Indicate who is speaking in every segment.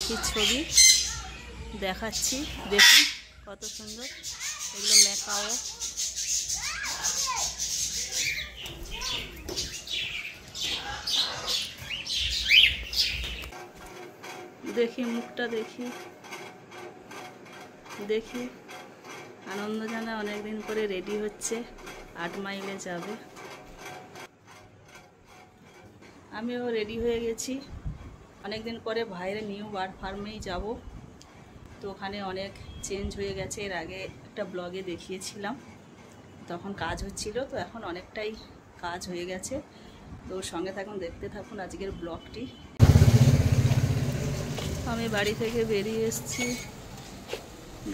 Speaker 1: পাখির ছবি দেখাচ্ছি, দেখুন কত সুন্দর। এগুলো ম্যাকাও। দেখি মুখটা দেখি দেখি আনন্দ জানা অনেকদিন পরে রেডি হচ্ছে, 8 মাইলে যাবে। আমিও রেডি হয়ে গেছি, অনেকদিন পরে ভাইয়ের নিউ বার্ড ফার্মেই যাব। তো ওখানে অনেক চেঞ্জ হয়ে গেছে, এর আগে একটা ব্লগে দেখিয়েছিলাম, তখন কাজ হচ্ছিল, তো এখন অনেকটাই কাজ হয়ে গেছে। তো সঙ্গে থাকুন, দেখতে থাকুন আজকের ব্লগটি। আমি বাড়ি থেকে বেরিয়ে এসেছি,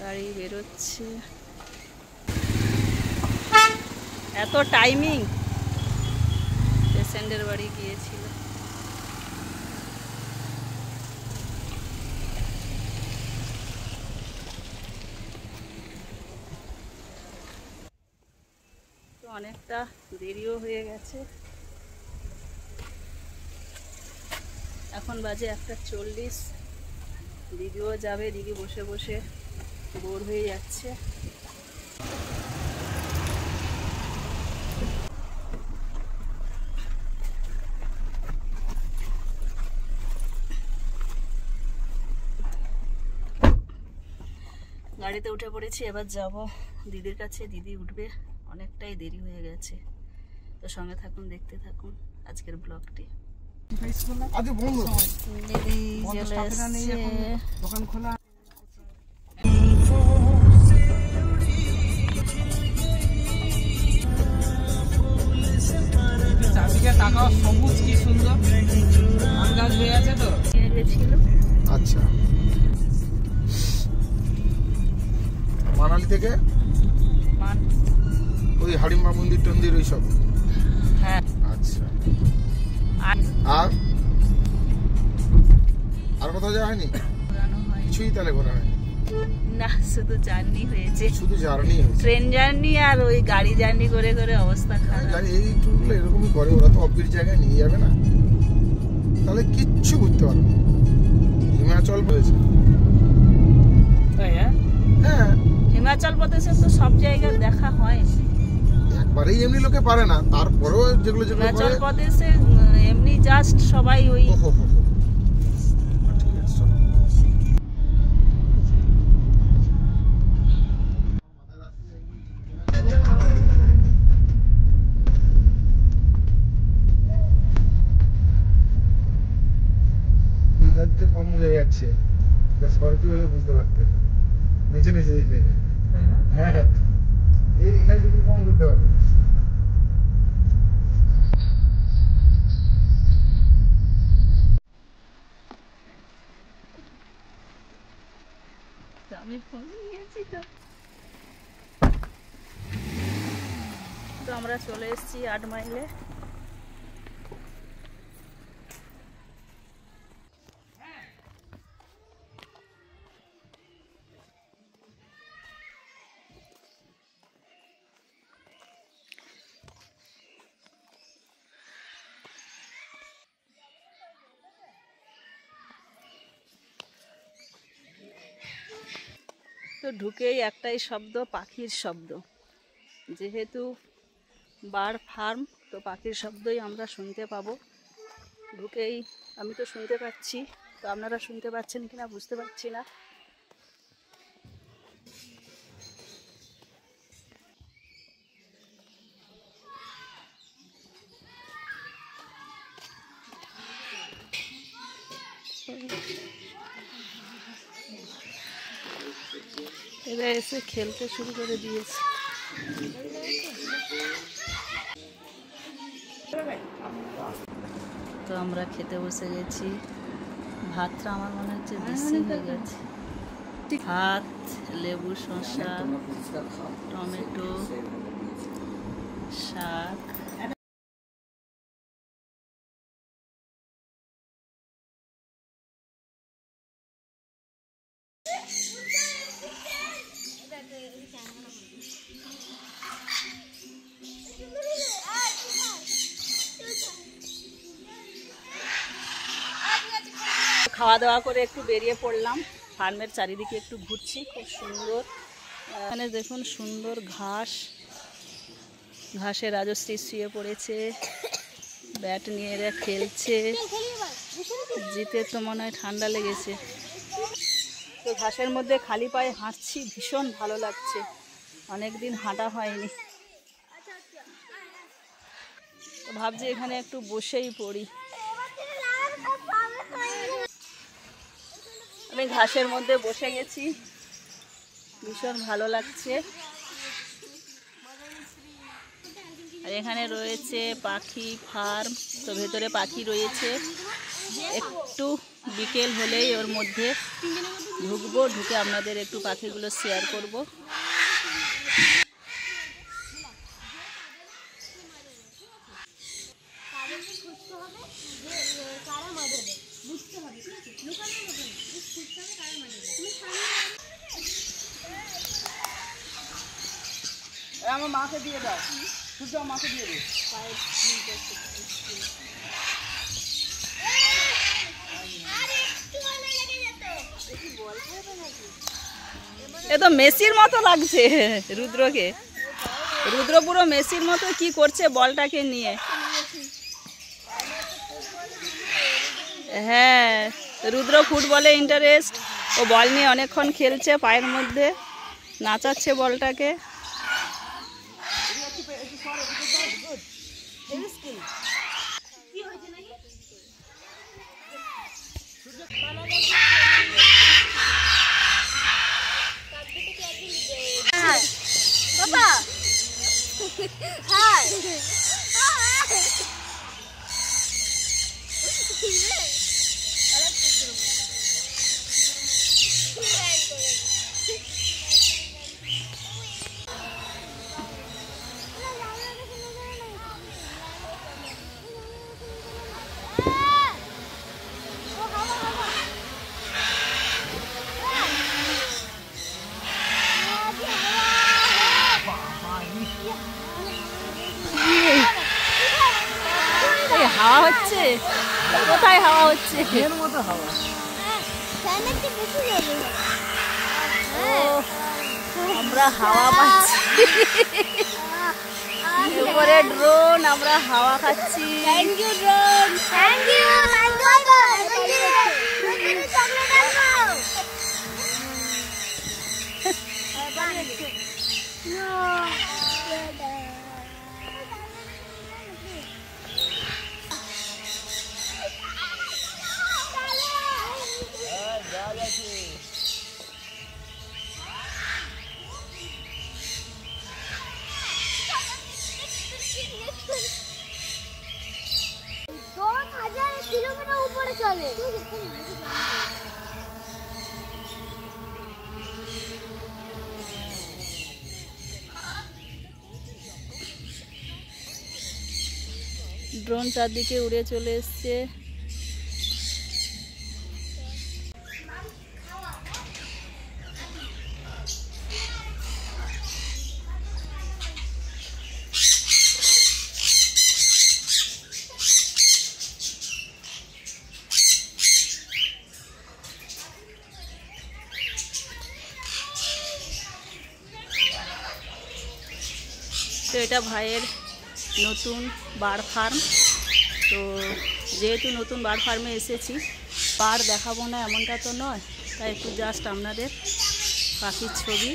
Speaker 1: গাড়ি বেরোচ্ছে। এত টাইমিং, পেশেন্টের বাড়ি গিয়েছিল। তো অনেকটা দেরিও হয়ে গেছে, এখন বাজে 1:40। দিদিও যাবে, দিদি বসে বসে বোর হয়ে যাচ্ছে। গাড়িতে উঠে পড়েছি, এবার যাব দিদির কাছে, দিদি উঠবে, অনেকটাই দেরি হয়ে গেছে। তো সঙ্গে থাকুন, দেখতে থাকুন আজকের ব্লগটি। দিদি চলে এসছে, দোকান খোলা।
Speaker 2: টাকা সবুজ কি সুন্দর আম গাছ হয়ে আছে। তো
Speaker 3: আচ্ছা, মানালি থেকে ওই হাড়িমা মন্দির টন্দির ওই সব।
Speaker 1: হ্যাঁ
Speaker 3: আচ্ছা, আর কোথাও যাওয়া হয়নি? কিছুই তাহলে ঘোরা হয়নি
Speaker 1: না, শুধু জার্নি হয়েছে,
Speaker 3: শুধু জার্নি হয়েছে,
Speaker 1: ট্রেন জার্নি আর ওই গাড়ি জার্নি করে করে অবস্থা খারাপ।
Speaker 3: এই ট্যুরগুলো এরকমই করে, ওরা তো অব্বির জায়গায় নিয়ে যাবে না, তাহলে কিচ্ছু করতে পারবে না। হিমাচল হয়েছে, হ্যাঁ
Speaker 1: হিমাচল প্রদেশে তো সব জায়গায় দেখা হয়,
Speaker 3: একবারেই এমনি লোকে পারে না, তারপরেও যেগুলো যেগুলো
Speaker 1: হিমাচল প্রদেশে এমনি জাস্ট সবাই ওই
Speaker 3: কম হয়ে যাচ্ছে, বুঝতে পারতেন নিচে নিচে দিতে। হ্যাঁ এইখানে যদি কম করতে পারবে।
Speaker 1: আমি ফোন নিয়েছি। তো আমরা চলে এসেছি 8 মাইলে। তো ঢুকেই একটাই শব্দ, পাখির শব্দ। যেহেতু বার্ড ফার্ম, তো পাখির শব্দই আমরা শুনতে পাবো। ঢুকেই আমি তো শুনতে পাচ্ছি, তো আপনারা শুনতে পাচ্ছেন কিনা বুঝতে পারছি না। এরা এসে খেলতে শুরু করে দিয়েছে। তো আমরা খেতে বসে গেছি। ভাতটা আমার মনে হচ্ছে বেশি হয়ে গেছে। ভাত, লেবু, শসা, টমেটো, শাক। খাওয়া দাওয়া করে একটু বেরিয়ে পড়লাম, ফার্মের চারিদিকে একটু ঘুরছি। খুব সুন্দর, এখানে দেখুন সুন্দর ঘাস, ঘাসে রাজশ্রী শুয়ে পড়েছে, ব্যাট নিয়ে এরা খেলছে। জিতে তো মনে হয় ঠান্ডা লেগেছে। তো ঘাসের মধ্যে খালি পায়ে হাঁটছি, ভীষণ ভালো লাগছে, অনেক দিন হাঁটা হয়নি। তো ভাবছি এখানে একটু বসেই পড়ি। আমি ঘাসের মধ্যে বসে গেছি, ভীষণ ভালো লাগছে। আর এখানে রয়েছে পাখি ফার্ম, তো ভেতরে পাখি রয়েছে। একটু বিকেল হলেই ওর মধ্যে ঢুকবো, ঢুকে আপনাদের একটু পাখিগুলো শেয়ার করব। আমার মাকে দিয়ে দাও, সূর্য মাকে দিয়ে দে। এ তো মেসির মতো লাগছে রুদ্রকে, রুদ্র পুরো মেসির মতো কি করছে বলটাকে নিয়ে। হ্যাঁ, রুদ্র ফুটবলে ইন্টারেস্ট, ও বল নিয়ে অনেকক্ষণ খেলছে, পায়ের মধ্যে নাচাচ্ছে বলটাকে। বাবা হাই হাওয়া হচ্ছে, কোথায় হাওয়া হচ্ছে? এর মতো হাওয়া, আমরা হাওয়া পাচ্ছি, উপরে ড্রোন, আমরা হাওয়া খাচ্ছি। Thank you drone, thank you. Drone চারদিকে উড়ে চলে এসছে। তো এটা ভাইয়ের নতুন বার্ড ফার্ম। তো যেহেতু নতুন বার্ড ফার্মে এসেছি, বার্ড দেখাবো না এমনটা তো নয়, তাই একটু জাস্ট আপনাদের পাখির ছবি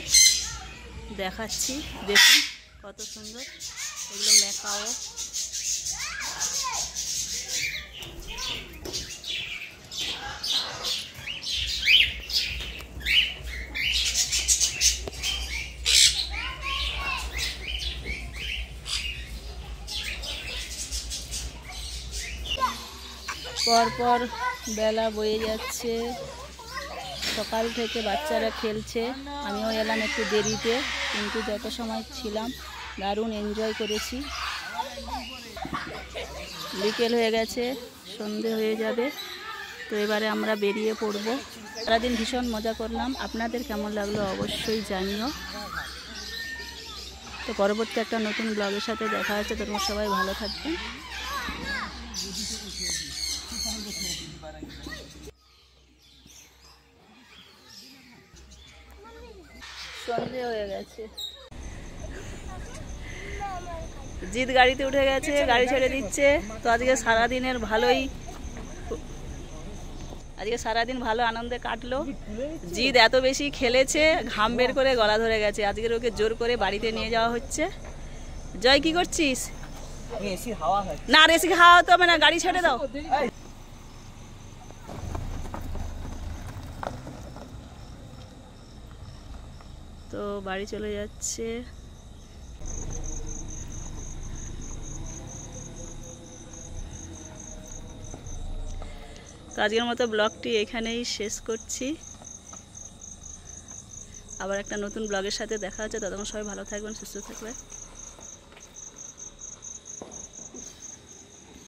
Speaker 1: দেখাচ্ছি। দেখুন কত সুন্দর, এগুলো ম্যাকাও। পরপর বেলা বয়ে যাচ্ছে, সকাল থেকে বাচ্চারা খেলছে, আমিও এলাম একটু দেরিতে, কিন্তু যত সময় ছিলাম দারুণ এনজয় করেছি। বিকেল হয়ে গেছে, সন্ধে হয়ে যাবে, তো এবারে আমরা বেরিয়ে পড়ব। সারাদিন ভীষণ মজা করলাম, আপনাদের কেমন লাগলো অবশ্যই জানিও। তো পরবর্তী একটা নতুন ব্লগের সাথে দেখা হচ্ছে, তোমরা সবাই ভালো থাকবেন। সন্ধে হয়ে গেছে। জিৎ গাড়িতে উঠে গেছে, গাড়ি ছেড়ে দিচ্ছে। তো আজকে সারাদিন ভালো আনন্দে কাটলো। জিৎ এত বেশি খেলেছে, ঘাম বের করে গলা ধরে গেছে। আজকের ওকে জোর করে বাড়িতে নিয়ে যাওয়া হচ্ছে। জয়, কি করছিস? না, আর এসি হাওয়া হতে হবে না, গাড়ি ছেড়ে দাও। তো বাড়ি চলে যাচ্ছে। তো আজকের মতো ব্লগটি এখানেই শেষ করছি। আবার একটা নতুন ব্লগের সাথে দেখা হচ্ছে। ততক্ষণ সবাই ভালো থাকবেন, সুস্থ থাকবেন।